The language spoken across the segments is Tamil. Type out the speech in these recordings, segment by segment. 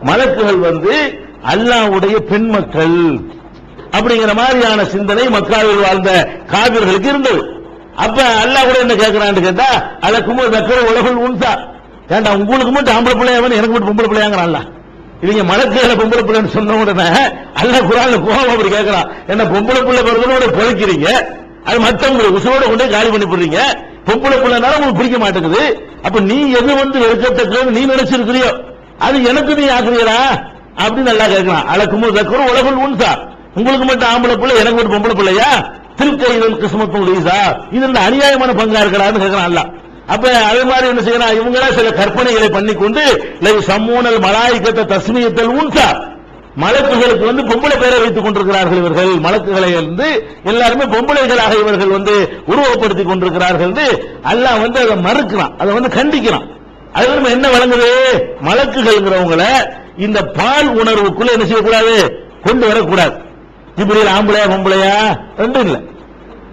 மலக்குகள் அல்லாஹ்வுடைய பெண் மக்கள் அப்படிங்கிற மாதிரியான சிந்தனை மக்காவில் வாழ்ந்த காபிர்களுக்கு இருந்தது. அப்ப அல்லாஹ் கூட என்ன கேட்கிறான்னு கேட்டா, அலக்குமு தக்கர உலகுல் உன்சா, ஏண்டா உங்களுக்கு மட்டும் ஆம்பளை பிள்ளையாவன் எனக்கு மட்டும் பொம்பளை பிள்ளையாங்கிறான் அல்லாஹ். இவங்க மலக்குகளை பொம்பளை பிள்ளைன்னு சொன்ன உடனே அல்லாஹ் குர்ஆன்ல கோபம் அப்படி கேட்கிறான், என்ன பொம்பளை பிள்ளை பிறந்தனோட பொழைக்கிறீங்க, அது மத்தவங்களுக்கு உசுரோட கொண்டே காலி பண்ணி போடுறீங்க, பொம்பளை பிள்ளைனால உங்களுக்கு பிடிக்க மாட்டேங்குது, அப்ப நீ எது வெறுக்கத்தக்கன்னு நீ நினைச்சிருக்கிறியோ அது எனக்கு நீ ஆக்குறீங்களா அப்படின்னு நல்லா கேட்கலாம். அலக்குமு தக்கரு உலகுல் உன்சா, உங்களுக்கு மட்டும் ஆம்பளை பிள்ளை எனக்கு மட்டும் பொம்பளை பிள்ளையா, திருக்கையில் கிஸ்மத்துல் ஈசா, இது அநியாயமான பங்கா இருக்கலாம்னு கேட்கலாம் அல்லாஹ். அப்ப அதே மாதிரி என்ன செய்யலாம், இவங்களா சில கற்பனைகளை பண்ணிக்கொண்டு சம்மூனல் மலாயிக்கத்த தஸ்மியத்தல் உன்சா, மலக்குகளுக்கு பொம்பளை பேரை வைத்துக் கொண்டிருக்கிறார்கள் இவர்கள். மலக்குகளை எல்லாருமே பொம்பளைகளாக இவர்கள் உருவப்படுத்திக் கொண்டிருக்கிறார்கள். அல்லாஹ் அதை மறுக்கிறான், அதை கண்டிக்கிறான். அது நம்ம என்ன வழங்குது, மலக்குகள்ங்கிறவங்கள இந்த பால் உணர்வுக்குள்ள என்ன செய்யக்கூடாது, கொண்டு வரக்கூடாது. ஜிப்ரீல் ஆம்பளையா பொம்பளையா ரெண்டும் இல்ல.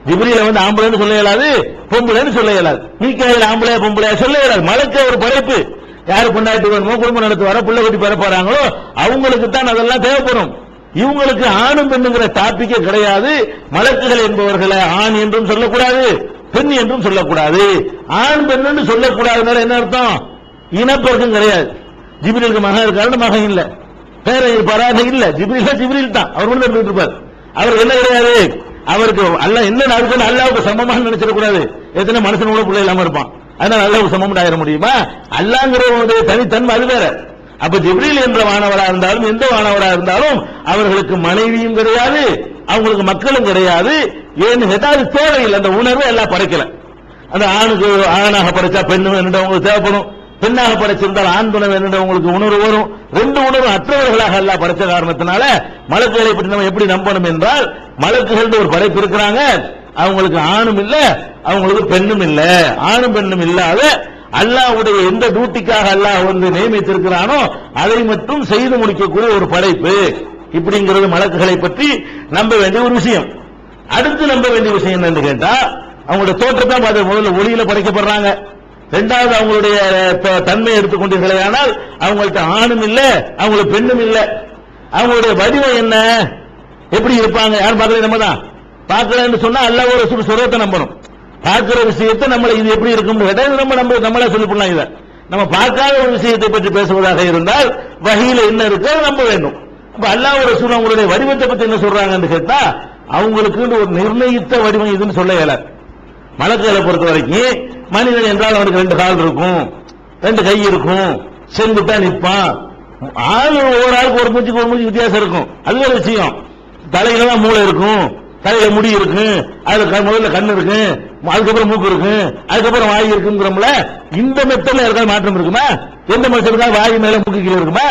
ஜிப்ரீல் ஆம்பளைன்னு சொல்ல இயலாது, பொம்பளைன்னு சொல்ல இயலாது. மீகாயில் ஆம்பளையா பொம்பளையா சொல்ல இயலாது. மலக்க ஒரு படைப்பு, யாரு கொண்டாட்டி வேணுமோ குடும்பம் நடத்து வர பிள்ளை கட்டி பெற போறாங்களோ அவங்களுக்கு தான் அதெல்லாம் தேவைப்படும். இவங்களுக்கு ஆணும் பெண்ணுங்கிற டாபிக்கே கிடையாது. மலக்குகள் என்பவர்களை ஆண் என்றும் சொல்லக்கூடாது, பெண் என்றும் சொல்லக்கூடாது. ஆண் பெண்ணு சொல்லக்கூடாதுன்னா என்ன அர்த்தம், இனப்பெருக்கம் கிடையாது. ஜிப்ரீலுக்கு மகன் இருக்காரு, மகன் இல்ல, பேரை பராக இல்ல, ஜிப்ரீல் தான், அவர் மட்டும் இருப்பார். அவர் என்ன கிடையாது, அவருக்கு அல்லாஹ் என்ன நடக்குன்னு அல்லாஹ்வுக்கு சமமாக நினைச்சிடக்கூடாது. எத்தனை மனுஷன் கூட பிள்ளை இல்லாம இருப்பான், அதனால அல்லாஹ்வுக்கு சமம் ஆயிட முடியுமா? அல்லாஹ்ங்கிறவருடைய தனித்தன்மை அது வேற. அப்ப ஜிப்ரீல் என்ற வானவரா இருந்தாலும் எந்த வானவரா இருந்தாலும் அவர்களுக்கு மனைவியும் கிடையாது, அவங்களுக்கு மக்களும் கிடையாது. ஏன்னு கேட்டா அது தேவையில்லை, அந்த உணர்வு எல்லாம் படைக்கல. அந்த ஆணுக்கு ஆணாக படைச்சா பெண்ணு வேணுன்றவங்களுக்கு தேவைப்படும், பெண்ணாக படைச்சிருந்தால் ஆண் துணை வேணுன்றவங்களுக்கு உணர்வு வரும். ரெண்டு உணர்வு அற்றவர்களாக எல்லாம் படைச்ச காரணத்தினால மலக்குகளை பற்றி நம்ம எப்படி நம்பணும் என்றால், மலக்குகள் ஒரு படைப்பு இருக்கிறாங்க, அவங்களுக்கு ஆணும் இல்ல அவங்களுக்கு பெண்ணும் இல்ல. ஆணும் பெண்ணும் இல்லாத அல்லாஹ்வுடைய எந்த டியூட்டிக்காக அல்லாஹ் நியமித்திருக்கிறானோ அதை மட்டும் செய்து முடிக்கக்கூடிய ஒரு படைப்பு. இப்படிங்கிறது மலக்குகளை பற்றி நம்ப வேண்டிய ஒரு விஷயம். அடுத்து நம்ப வேண்டிய விஷயம் என்னன்னு கேட்டா, அவங்களுடைய தோற்றத்தை பார்த்து முதல்ல ஒளியில படைக்கப்படுறாங்க. இரண்டாவது அவங்களுடைய தன்மை எடுத்துக்கொண்டீர்களே ஆனால் அவங்கள்ட்ட ஆணும் இல்ல அவங்களுக்கு பெண்ணும் இல்ல. அவங்களுடைய வடிவம் என்ன, எப்படி இருப்பாங்க, யாரும் பார்க்கல, நம்ம தான் பார்க்கலன்னு சொன்னா அல்லாஹ் ஒரு சுரத்தை நம்பணும். பார்க்கிற விஷயத்தை நம்மள இது எப்படி இருக்கும் நம்மளே சொல்லிவிடலாம். இதை நம்ம பார்க்காத ஒரு விஷயத்தை பற்றி பேசுவதாக இருந்தால் வஹீல என்ன இருக்கோ நம்ப வேண்டும். அப்ப அல்லாஹ் ஒரு ரசூல் அவங்களுடைய வடிவத்தை பத்தி என்ன சொல்றாங்கன்னு கேட்டா, அவங்களுக்கு ஒரு நிர்ணயித்த வடிவம் இதுன்னு சொல்ல இயலாது. மலக்குகளை பொறுத்த வரைக்கும் மனிதன் என்றால் அவனுக்கு 2 கால் இருக்கும், 2 கை இருக்கும், செங்குத்தா நிற்பான். ஆள் ஒவ்வொரு ஆளுக்கு ஒரு மூஞ்சி வித்தியாசம் இருக்கும், அது ஒரு விஷயம். தலையில தான் மூளை இருக்கும், தலையில முடி இருக்கு, அதுல முதல்ல கண்ணு இருக்கு, அதுக்கப்புறம் மூக்கு இருக்கு, அதுக்கப்புறம் வாய் இருக்குங்கிறோம்ல. இந்த மெத்தட்ல இருக்காது மாற்றம் இருக்குமா? எந்த மனுஷனுக்கா வாய் மேல மூக்கு கீழே இருக்குமா,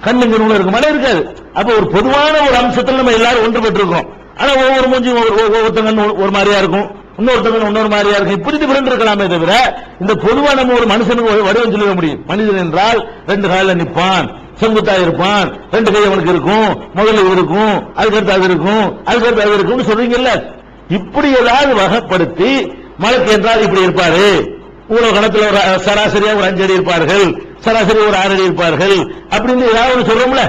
கண்ணு கீழே இருக்குமா? இருக்காது. அப்ப ஒரு பொதுவான ஒரு அம்சத்துல நம்ம எல்லாரும் ஒன்று பெற்றிருக்கோம். ஆனா ஒவ்வொரு மூஞ்சி ஒவ்வொருத்தங்க ஒரு மாதிரியா இருக்கும், இன்னொருத்தங்க இன்னொரு மாதிரியா இருக்கும். இப்படி டிஃபரெண்ட் இருக்கலாமே தவிர இந்த பொதுவா நம்ம ஒரு மனுஷனுக்கு வடிவம் சொல்ல முடியும். மனிதன் என்றால் 2 காலில் நிற்பான், செங்குத்தா இருப்பான், 2 கை அவனுக்கு இருக்கும், முதல்ல இருக்கும், அதுக்கடுத்து அது இருக்கும், அதுக்கடுத்து அது இருக்கும்னு சொல்றீங்கல்ல. இப்படி ஏதாவது வகைப்படுத்தி மலக்கு என்றால் இப்படி இருப்பாரு, உலக கணத்துல ஒரு சராசரியா ஒரு 5 அடி இருப்பார்கள், சராசரி ஒரு 6 அடி இருப்பார்கள் அப்படின்னு ஏதாவது சொல்றோம்ல.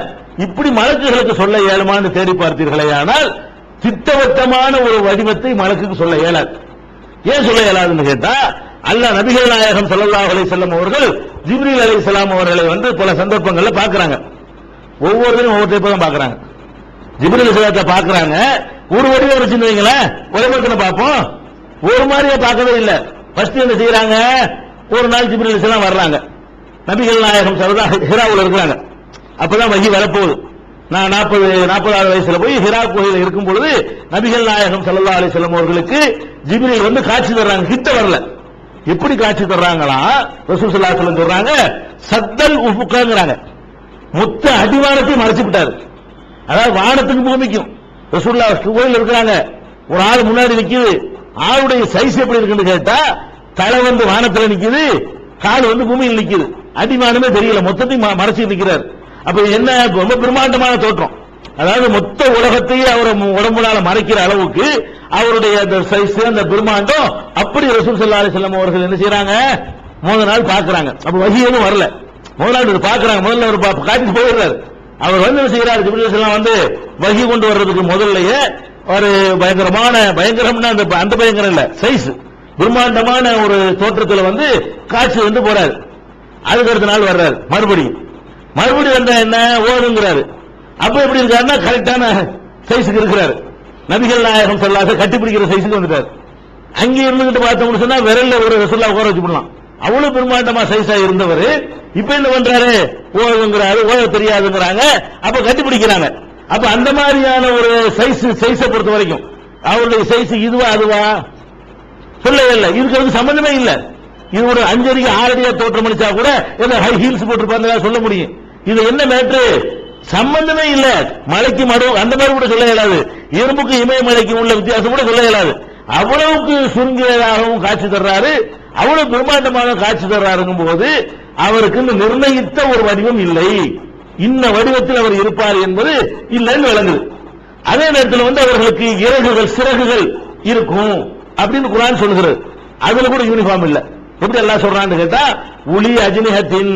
இப்படி மலக்குகளுக்கு சொல்ல இயலுமான்னு தேடி பார்த்தீர்களே ஆனால் திட்டவட்டமான ஒரு வடிவத்தை மலக்குக்கு சொல்ல இயலாது. ஏன் சொல்ல இயலாதுன்னு கேட்டா, அல்லாஹ் நபிகள் நாயகம் ஸல்லல்லாஹு அலைஹி வஸல்லம் அவர்கள் ஜிப்ரீல் அலைஹிஸ்ஸலாம் அவர்களை பல சந்தர்ப்பங்கள்ல பாக்குறாங்க. ஒவ்வொருத்தரும் ஒவ்வொரு டைப்பா தான் பாக்குறாங்க. ஜிப்ரீல் அலைஹிஸ்ஸலாத்தை பாக்குறாங்க, ஒரு வடிவம் வச்சுன்னு வைங்களேன், ஒரே மாதிரி பார்ப்போம், ஒரு மாதிரியே பார்க்கவே இல்லை. ஃபர்ஸ்ட் என்ன செய்யறாங்க, ஒரு நாள் ஜிப்ரீல் அலைஹிஸ்ஸலாம் வர்றாங்க, நபிகள் நாயகம் ஸல்லல்லாஹு ஹிராவுல இருக்கிறாங்க. அப்பதான் வஹி வரப்போகுது. நான் 40 வயசுல போய் ஹிரா கோயில இருக்கும் பொழுது நபிகள் நாயகம் ஸல்லல்லாஹு அலைஹி வஸல்லம் அவர்களுக்கு ஜிப்ரீல் காட்சி தர்றாங்க. கிட்ட வரல, எப்படி காட்சி தர்றாங்களா, ரசூல் ஸல்லல்லாஹு அலைஹி வஸல்லம் சொல்றாங்க, சத்தல் உஃபுகங்கறாங்க, மொத்த அடிவானத்தை மறைச்சு விட்டாரு. அதாவது வானத்துக்கு பூமிக்கும் ரசூலுல்லாஹ் கோயில்ல இருக்காங்க, ஒரு ஆள் முன்னாடி நிக்குது, ஆளுடைய சைஸ் எப்படி இருக்குன்னு கேட்டா, தலை வானத்துல நிக்குது, கால் பூமியில் நிக்குது, அடிவானமே தெரியல, மொத்தத்தையும் மறைச்சு நிக்கிறார். அப்ப என்ன, ரொம்ப பிரம்மாண்டமான தோற்றம். அதாவது மொத்த உலகத்தையே அவர் உடம்புனால மறைக்கிற அளவுக்கு அவருடைய அந்த சைஸ், அந்த பிரம்மாண்டம். அப்படி ரசூல் ஸல்லல்லாஹு அலைஹி வஸல்லம் அவர்கள் என்ன செய்யறாங்க, முதல் நாள் பாக்குறாங்க. அப்ப வஹி எதுவும் வரல, முதலாளி பாக்குறாங்க, முதல்ல ஒரு காட்டிட்டு போயிடுறாரு. அவர் வந்து என்ன செய்யறாரு, ஜிப்ரீல் அலைஹிஸ்ஸலாம் வந்து வஹி கொண்டு வர்றதுக்கு முதல்லயே ஒரு பயங்கரம்னா அந்த பயங்கரம் இல்ல, சைஸ் பிரம்மாண்டமான ஒரு தோற்றத்தில் வந்து காட்சி வந்து போறாரு. அதுக்கு அடுத்த நாள் வர்றாரு, மறுபடியும் வந்தா என்ன ஓடுங்கிறாரு. அப்ப எப்படி இருக்காருன்னா கரெக்டான சைஸுக்கு இருக்கிறாரு. நபிகள் நாயகம் ஸல்லல்லாஹு கட்டிப்பிடிக்கிற சைஸுக்கு வந்துட்டாரு. அங்கே இருந்துகிட்டு பார்த்தோம்னு சொன்னா விரல்ல ஒரு ரசூலுல்லாஹ் உட்கார வச்சு விடலாம், அவ்வளவு பிரம்மாண்டமா சைஸா இருந்தவர் இப்ப என்ன பண்றாரு, ஓடுங்கிறாரு, ஓட தெரியாதுங்கிறாங்க. அப்ப கட்டிப்பிடிக்கிறாங்க. அப்ப அந்த மாதிரியான ஒரு சைஸை பொறுத்த வரைக்கும் அவருடைய சைஸ் இதுவா அதுவா சொல்லவே இல்லை, இதுக்கு சம்பந்தமே இல்லை. இது ஒரு 5 அடி 6 அடியா தோற்றம் அளிச்சா கூட ஹை ஹீல்ஸ் போட்டு சொல்ல முடியும். இது என்ன மேட்ரு, சம்பந்தமே இல்ல. மலைக்கு மடு அந்த மாதிரி கூட சொல்ல இயலாது, எறும்புக்கு இமயமலைக்கு உள்ள வித்தியாசம் கூட சொல்ல இயலாது. அவ்வளவுக்கு சுருங்கியதாகவும் காட்சி தர்றாரு, அவ்வளவு பிரம்மாண்டமாக காட்சி தர்றாருங்கும் போது அவருக்கு நிர்ணயித்த ஒரு வடிவம் இல்லை, இன்ன வடிவத்தில் அவர் இருப்பார் என்பது இல்லைன்னு விளங்குது. அதே நேரத்தில் வந்து அவர்களுக்கு இறகுகள் சிறகுகள் இருக்கும் அப்படின்னு குர்ஆன் சொல்லுகிறது. அதுல கூட யூனிஃபார்ம் இல்ல. எப்படி எல்லாம் சொல்றான்னு கேட்டா, உலி அஜ்னிஹத்தின்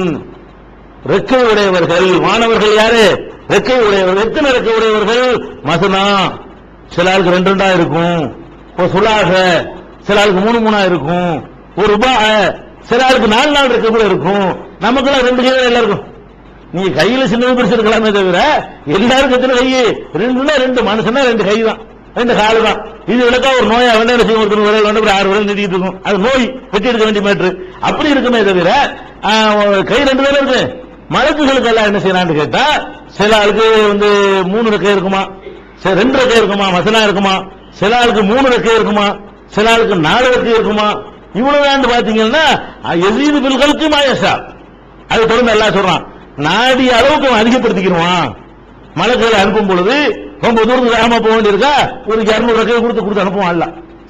ரெக்கை உடையவர்கள், மாணவர்கள் யாரு, ரெக்கை உடையவர்கள். எத்தனை ரெக்கை உடையவர்கள், மசனா சில ஆளுக்கு 2 இருக்கும், ஒரு சுலாக சில ஆளுக்கு 3 இருக்கும், ஒரு ரூபா சில ஆளுக்கு 4 ரெக்கை கூட இருக்கும். நமக்குலாம் 2 கை எல்லாம் இருக்கும். நீங்க கையில சின்ன பெருசு இருக்கலாமே தவிர எல்லாருக்கும் எத்தனை கை, 2 மனுஷனா 2 கை தான், 2 காலு தான். இது விளக்கா ஒரு நோயா வேண்டாம் செய்யும், ஒருத்தர் விரல் வந்து 6 விரல் நீட்டிட்டு இருக்கும், அது நோய், வெட்டி எடுக்க வேண்டிய மேட்ரு. அப்படி இருக்குமே தவிர கை 2 பேரும் இருக்கு. மலக்குகளுக்கு எல்லாம் என்ன செய்யறான்னு கேட்டா, சில ஆளுக்கு வந்து 3 ரெக்கை இருக்குமா, 2 ரெக்கை இருக்குமா, மசனா இருக்குமா, சில ஆளுக்கு 3 ரெக்கை இருக்குமா, சில ஆளுக்கு 4 ரெக்கை இருக்குமா. இவ்வளவு பாத்தீங்கன்னா யஸீது பில் கல்கி மா யஷா. அது தொடர்ந்து எல்லாம் சொல்றான், நாடிய அளவுக்கு அதிகப்படுத்திக்கிறான். மலக்குகளை அனுப்பும் பொழுது ரொம்ப தூரத்துக்கு வேகமா போக வேண்டியிருக்கா, ஒரு 200 ரெக்கை கொடுத்து அனுப்புவான். அல்ல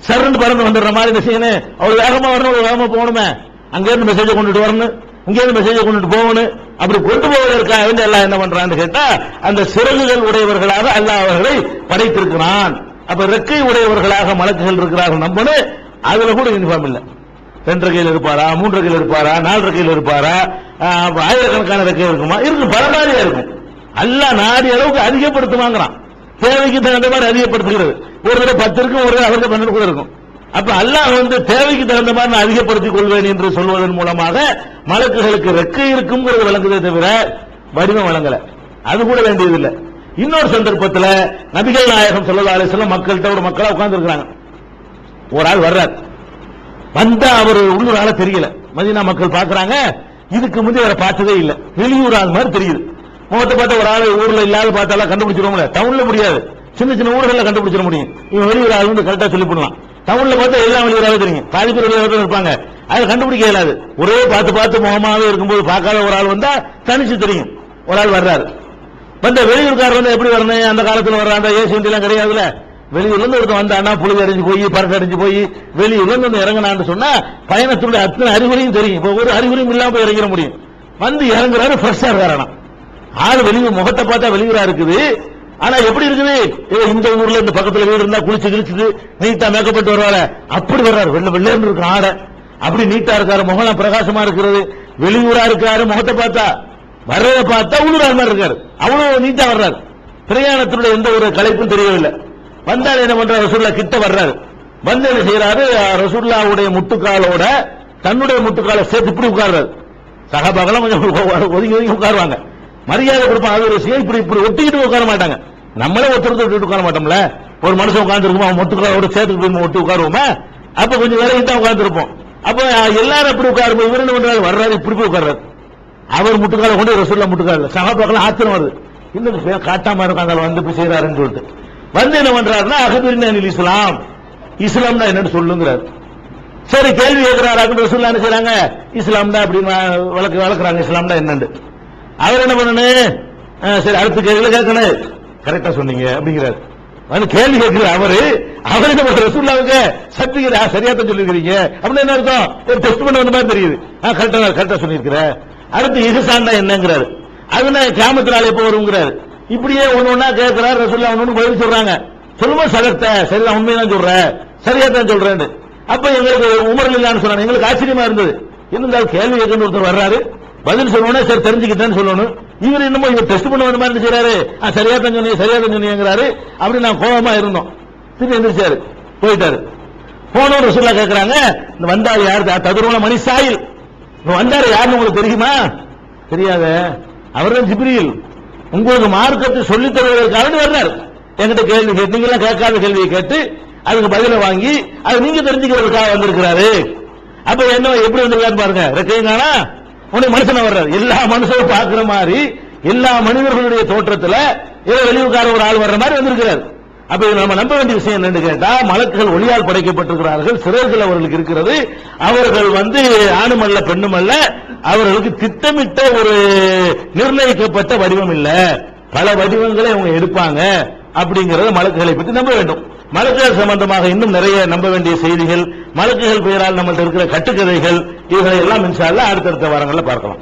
சரண்டு பறந்து வந்துடுற மாதிரி என்ன செய்யணும், அவ்வளவு வேகமா வரணும், அவ்வளவு வேகமா போகணுமே, அங்க இருந்து மெசேஜை கொண்டுட்டு வரணும், இங்க இருந்து மெசேஜை கொண்டுட்டு போகணும். அப்படி கொண்டு போவதற்காக வேண்டி எல்லாம் என்ன பண்றான்னு கேட்டா, அந்த சிறகுகள் உடையவர்களாக அல்லாஹ் அவர்களை படைத்திருக்கிறான். அப்ப ரெக்கை உடையவர்களாக மலக்குகள் இருக்கிறார்கள் நம்பணும். அதுல கூட யூனிஃபார்ம் இல்ல. 2 ரெக்கையில் இருப்பாரா, 3 ரெக்கையில் இருப்பாரா, 4 ரெக்கையில் இருப்பாரா, ஆயிரக்கணக்கான ரெக்கை இருக்குமா, இருக்கு, பல மாதிரியா இருக்கும். அல்லாஹ் நாடி அளவுக்கு அதிகப்படுத்துவாங்கிறான், தேவைக்கு தகுந்த மாதிரி அதிகப்படுத்துகிறது. ஒரு தடவை 10 இருக்கும், ஒரு அவருக்கு 12 கூட இருக்கும். அப்ப அல்லாஹ் வந்து தேவைக்கு தகுந்த மாதிரி நான் அதிகப்படுத்திக் கொள்வேன் என்று சொல்வதன் மூலமாக மலக்குகளுக்கு ரெக்கை இருக்கும் விளங்குதே தவிர வடிவம் வழங்கல. அது கூட வேண்டியதில்லை. இன்னொரு சந்தர்ப்பத்தில் நபிகள் நாயகம் ஸல்லல்லாஹு அலைஹி வஸல்லம் மக்கள்கிட்ட ஒரு மக்களா உட்கார்ந்து இருக்கிறாங்க. ஒரு ஆள் வர்றார், வந்தா அவர் உள்ளூர் ஆள தெரியல. மதீனா மக்கள் பாக்குறாங்க, இதுக்கு முந்தைய அவரை பார்த்ததே இல்லை, வெளியூர் ஆள் மாதிரி தெரியுது. முகத்தை பார்த்த ஒரு ஆள் ஊர்ல இல்லாத பார்த்தாலும் கண்டுபிடிச்சிருவோம்ல, டவுன்ல முடியாது, சின்ன சின்ன ஊர்கள கண்டுபிடிச்சிட முடியும். இவன் வெளியூர் ஆள் வந்து கரெக்டா சொல்லி பண்ணலாம். டவுன்ல பார்த்தா எல்லாம் வெளியூராக தெரியும், பாதி பேர் வெளியூராக இருப்பாங்க, அதை கண்டுபிடிக்க இயலாது. ஒரே பார்த்து முகமாவே இருக்கும்போது பார்க்காத ஒரு ஆள் வந்தா தனிச்சு தெரியும். ஒரு ஆள் வர்றாரு, வந்த வெளியூர்காரர் வந்து எப்படி வரணும், அந்த காலத்துல வர்ற அந்த ஏசி வண்டி எல்லாம் கிடையாதுல, வெளியூர்ல இருந்து ஒருத்தன் வந்தான்னா புழுதி அடைஞ்சு போய் பறக்க அடைஞ்சு போய் வெளியூர்ல இருந்து இறங்கினான்னு சொன்னா பயணத்துடைய அத்தனை அறிகுறியும் தெரியும். இப்ப ஒரு அறிகுறியும் இல்லாம போய் இறங்கிட முடியும். வந்து இறங்குறாரு, ஃப்ரெஷ்ஷா இருக்காரானா, ஆளு வெளியூர், முகத்தை பார்த்தா வெளியூரா இருக்குது. ஆனா எப்படி இருக்குது, இந்த ஊர்ல இந்த பக்கத்துல வீடு இருந்தா குளிச்சு கிழிச்சுட்டு நீட்டா மேக்கப்பட்டு வருவாரு, அப்படி வர்றாரு. வெள்ளேன்னு இருக்கு ஆடை, அப்படி நீட்டா இருக்காரு, முகம் பிரகாசமா இருக்கிறது. வெளியூரா இருக்காரு, முகத்தை பார்த்தா வர்றதை பார்த்தா உள்ளூரா மாதிரி இருக்காரு, அவ்வளவு நீட்டா வர்றாரு. பிரயாணத்தினுடைய எந்த ஒரு கலைப்பும் தெரியவில்லை. வந்தாரு, என்ன பண்றாரு, ரசூலுல்லாஹ் கிட்ட வர்றாரு. வந்து என்ன செய்யறாரு, ரசூலுல்லாஹ்வுடைய முட்டுக்காலோட தன்னுடைய முட்டுக்கால சேர்த்து இப்படி உட்கார்றாரு. சஹாபாக்கள் கொஞ்சம் ஒதுங்கி ஒதுங்கி உட்காருவாங்க, மரியாதை கொடுப்பாங்க. அது ஒரு விஷயம். இப்படி ஒட்டிக்கிட்டு உட்கார மாட்டாங்க. நம்மளே ஒருத்தர் உட்கார மாட்டோம்ல, ஒரு மனுஷன் உட்கார்ந்து இருக்கும், அவன் முட்டுக்காலோட சேர்த்து போய் ஒட்டி உட்காருவோமா, அப்ப கொஞ்சம் விலகி தான் உட்கார்ந்து இருப்போம். அப்ப எல்லாரும் எப்படி உட்காரும், இவர் என்ன பண்றாரு, வர்றாரு, இப்படி போய் உட்கார்றாரு. அவர் முட்டுக்கால கொண்டு ரசூலுல்லாஹ் முட்டுக்கால, சஹாபாக்கள் ஆத்திரம் வருது, இன்னும் காட்டாம இருக்காங்க, வந்து போய் செய்யறாருன்னு சொல்லிட்டு வந்து என்ன பண்றாருன்னா, அகபிரின் இஸ்லாம், இஸ்லாம்னா என்னன்னு சொல்லுங்கிறார். சரி, கேள்வி கேட்கிறாரு. ரசூலுல்லாஹ் என்ன செய்றாங்க, இஸ்லாம்னா அப்படின்னு வளர்க்குறாங்க, இஸ்லாம்னா என்னன்னு. அவர் என்ன பண்ணணும், சரி அடுத்த கேள்வி கேட்கணும், கரெக்டா சொன்னீங்க அப்படிங்கிறார். வந்து கேள்வி கேட்கிறார். அவர் என்ன பண்ற, ரசூலுல்லாஹ்வுக்கு சத்தியரா சரியா தான் சொல்லிருக்கீங்க அப்படின்னு என்ன அர்த்தம், டெஸ்ட் பண்ண வந்த மாதிரி தெரியுது. கரெக்டா சொல்லியிருக்கிற. அடுத்து இஹ்சான்னா என்னங்கிறாரு. அதுனா கியாமத் நாள் எப்போ வருங்கிறாரு. இப்படியே ஒண்ணு கேட்கிறார். ரசூலுல்லாஹ் ஒண்ணு பதில் சொல்றாங்க. சொல்லுமா சகத்த, சரிதான், உண்மைதான் சொல்ற, சரியா தான் சொல்றேன். அப்ப எங்களுக்கு உமர் இல்லான்னு சொன்னாங்க. எங்களுக்கு ஆச்சரியமா இருந்தது. இருந்தாலும் கேள்வி கேட்கணும் ஒருத்தர் வர்றாரு, பதில் சொல்லணும், சரி தெரிஞ்சுக்கிட்டேன்னு சொல்லணும். இவர் இன்னமும் இவர் டெஸ்ட் பண்ண வேண்டிய மாதிரி செய்யறாரு. சரியா தான் சொன்னீங்கிறாரு. அப்படி நான் கோபமா இருந்தோம். திரும்பி எந்திரிச்சாரு, போயிட்டாரு. போனோம் ரசூலுல்லாஹ் கேட்கிறாங்க, இந்த வந்தாரு யாரு? ததுருன மணி சாயில். வந்தாரு யாருன்னு உங்களுக்கு தெரியுமா? தெரியாத. அவர்தான் ஜிப்ரீல். உங்களுக்கு மார்க்கத்தை சொல்லித் தருவதற்காக வர்றாரு. என்கிட்ட கேள்வி கேட்டீங்களா? கேட்காத கேள்வியை கேட்டு அதுக்கு பதில வாங்கி அது நீங்க தெரிஞ்சுக்கிறதுக்காக வந்திருக்கிறாரு. அப்ப என்ன எப்படி வந்திருக்காரு பாருங்க. ரெக்கையானா உன்னை மனுஷன வர்றாரு. எல்லா மனுஷனும் பாக்குற மாதிரி எல்லா மனிதர்களுடைய தோற்றத்துல ஏதோ வெளியூர்கார ஒரு ஆள் வர்ற மாதிரி வந்திருக்கிறார். அப்ப நம்ம நம்ப வேண்டிய விஷயம் என்னன்னு கேட்டா, மலக்குகள் ஒளியால் படைக்கப்பட்டிருக்கிறார்கள். சிறகுகள் அவர்களுக்கு இருக்கிறது. அவர்கள் ஆணுமல்ல பெண்ணுமல்ல, அவர்களுக்கு திட்டமிட்ட ஒரு நிர்ணயிக்கப்பட்ட வடிவம் இல்ல, பல வடிவங்களை அவங்க எடுப்பாங்க. அப்படிங்கறத மலக்குகளை பற்றி நம்ப வேண்டும். மலக்குகள் சம்பந்தமாக இன்னும் நிறைய நம்ப வேண்டிய செய்திகள், மலக்குகள் பெயரால் நம்மள்ட்ட இருக்கிற கட்டுக்கதைகள், இவைகளை எல்லாம் இன்ஷா அல்லாஹ் அடுத்தடுத்த வாரங்கள்ல பார்க்கலாம்.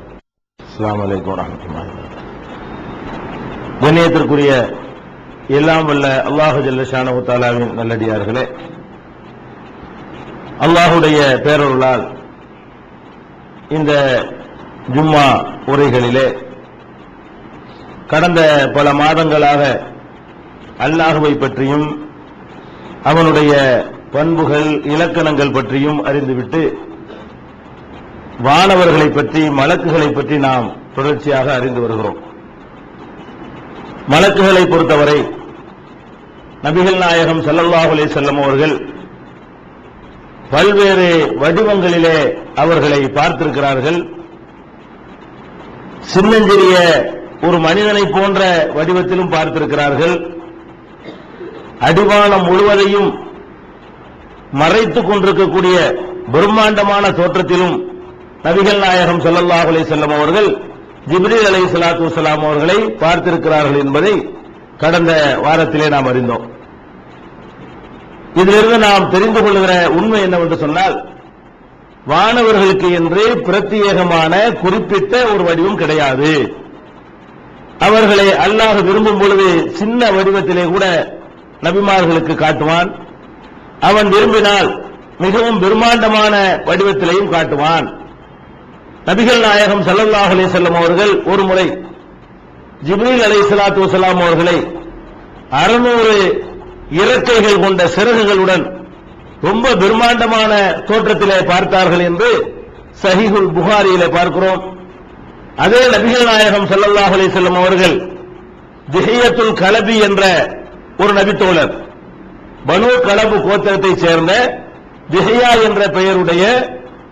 அஸ்ஸலாமு அலைக்கும் வரஹ்மத்துல்லாஹி. கண்ணியத்திற்குரிய எல்லாம் வல்ல அல்லாஹு ஜல்ல ஷானஹு தஆலாவின் நல்லடியார்களே, அல்லாஹுடைய பேரருளால் இந்த ஜும்மா உரைகளிலே கடந்த பல மாதங்களாக அல்லாஹுவை பற்றியும் அவனுடைய பண்புகள் இலக்கணங்கள் பற்றியும் அறிந்துவிட்டு வானவர்களை பற்றி மலக்குகளை பற்றி நாம் தொடர்ச்சியாக அறிந்து வருகிறோம். மலக்குகளை பொறுத்தவரை நபிகள் நாயகம் ஸல்லல்லாஹு அலைஹி வஸல்லம் அவர்கள் பல்வேறு வடிவங்களிலே அவர்களை பார்த்திருக்கிறார்கள். சின்னஞ்சிறிய ஒரு மனிதனை போன்ற வடிவத்திலும் பார்த்திருக்கிறார்கள். அடிவானம் முழுவதையும் மறைத்துக் கொண்டிருக்கக்கூடிய பிரம்மாண்டமான தோற்றத்திலும் நபிகள் நாயகம் ஸல்லல்லாஹு அலைஹி வஸல்லம் அவர்கள் ஜிப்ரீல் அலைஹிஸ்ஸலாத்து வஸ்ஸலாம் அவர்களை பார்த்திருக்கிறார்கள் என்பதை கடந்த வாரத்திலே நாம் அறிந்தோம். இதிலிருந்து நாம் தெரிந்து கொள்கிற உண்மை என்னவென்று சொன்னால், வானவர்களுக்கு என்று பிரத்யேகமான குறிப்பிட்ட ஒரு வடிவம் கிடையாது. அவர்களை அல்லாஹ் விரும்பும் பொழுது சின்ன வடிவத்திலே கூட நபிமார்களுக்கு காட்டுவான். அவன் விரும்பினால் மிகவும் பிரம்மாண்டமான வடிவத்திலேயும் காட்டுவான். நபிகள் நாயகம் ஸல்லல்லாஹு அலைஹி வஸல்லம் அவர்கள் ஒரு முறை ஜிப்ரீல் அலைஹிஸ்ஸலாத்து வஸ்ஸலாம் அவர்களை 600 இறக்கைகள் கொண்ட சிறகுகளுடன் ரொம்ப பிரம்மாண்டமான தோற்றத்திலே பார்த்தார்கள் என்று சஹீஹுல் புகாரியிலே பார்க்கிறோம். அதே நபிகள் நாயகம் ஸல்லல்லாஹு அலைஹி வஸல்லம் அவர்கள் திஹியத்துல் கலபி என்ற ஒரு நபித்தோழர், பனு கலபு கோத்திரத்தைச் சேர்ந்த திஹியா என்ற பெயருடைய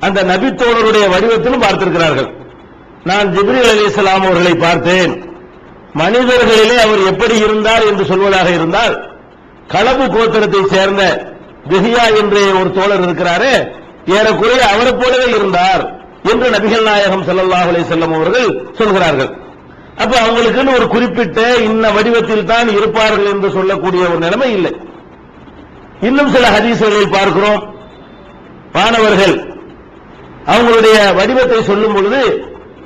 அந்த நபித்தோழருடைய வடிவத்திலும் பார்த்திருக்கிறார்கள். நான் ஜிப்ரீல் அலைஹிஸ்ஸலாம் அவர்களை பார்த்தேன். மனிதர்களிலே அவர் எப்படி இருந்தார் என்று சொல்வதாக இருந்தால், கலபு கோத்திரத்தைச் சேர்ந்த திஹியா என்ற ஒரு தோழர் இருக்கிறாரே, ஏறக்குறைய அவரை போலவே இருந்தார் என்று நபிகள் நாயகம் ஸல்லல்லாஹு அலைஹி வஸல்லம் அவர்கள் சொல்கிறார்கள். அப்ப அவங்களுக்குன்னு ஒரு குறிப்பிட்ட இன்ன வடிவத்தில் தான் இருப்பார்கள் என்று சொல்லக்கூடிய ஒரு நிலைமை இல்லை. இன்னும் சில ஹதீஸ்களில் பார்க்கிறோம், வானவர்கள் அவங்களுடைய வடிவத்தை சொல்லும் பொழுது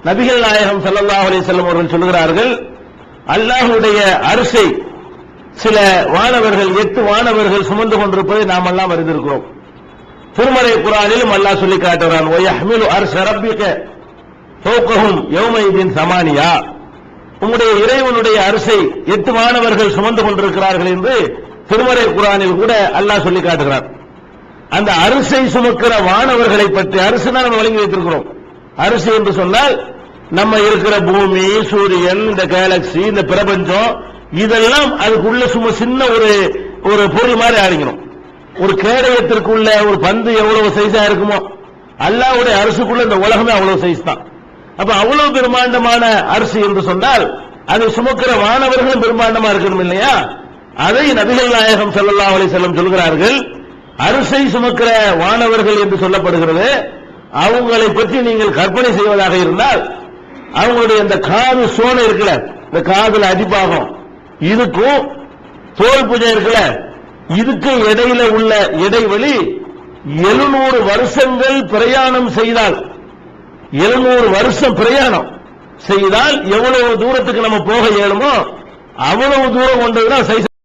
நபிகள் நாயகம் ஸல்லல்லாஹு அலைஹி வஸல்லம் அவர்கள் சொல்கிறார்கள், அல்லாஹ்வுடைய அர்ஷை சில வானவர்கள் 8 வானவர்கள் சுமந்து கொண்டிருப்பதை நாம் எல்லாம் அறிந்திருக்கிறோம். திருமறை குர்ஆனிலும் அல்லாஹ் சொல்லி காட்டுகிறான், வயஹ்மிலு அர்ஷ ரப்பிக ஃபௌகஹும் யௌமைதின் சமானியா. உங்களுடைய இறைவனுடைய அரிசை 8 வானவர்கள் சுமந்து கொண்டிருக்கிறார்கள் என்று திருமறை குர்ஆனில் கூட அல்லாஹ் சொல்லி காட்டுகிறார். அந்த அரிசை சுமக்கிற வானவர்களை பற்றி, அரிசி தான் நம்ம வழங்கி வைத்திருக்கிறோம். அரிசி என்று சொன்னால் நம்ம இருக்கிற பூமி, சூரியன், இந்த கேலக்சி, இந்த பிரபஞ்சம், இதெல்லாம் அதுக்குள்ள சும்மா சின்ன ஒரு பொருள் மாதிரி ஆடிக்கணும். ஒரு கேடயத்திற்குள்ள ஒரு பந்து எவ்வளவு சைஸா இருக்குமோ, அல்லாஹ்வுடைய அரிசிக்குள்ள இந்த உலகமே அவ்வளவு சைஸ் தான். அப்ப அவ்வளவு பிரம்மாண்டமான அரிசி என்று சொன்னால் அதை சுமக்கிற வானவர்களும் பிரம்மாண்டமா இருக்கணும் இல்லையா? அதை நபிகள் நாயகம் ஸல்லல்லாஹு அலைஹி வஸல்லம் சொல்கிறார்கள். அரிசை சுமக்கிற வானவர்கள் என்று சொல்லப்படுகிறது. அவங்களை பற்றி நீங்கள் கற்பனை செய்வதாக இருந்தால், அவங்களுடைய இந்த காது சோனை இருக்குல்ல, இந்த காதுல அடிப்பாகம், இதுக்கும் தோல் பூஜை இருக்குல்ல, இதுக்கு இடையில உள்ள இடைவெளி 700 வருஷங்கள் பிரயாணம் செய்தால், 700 வருஷம் பிரயாணம் செய்தால் எவ்வளவு தூரத்துக்கு நம்ம போக இயலுமோ அவ்வளவு தூரம் கொண்டதுதான் சைஸ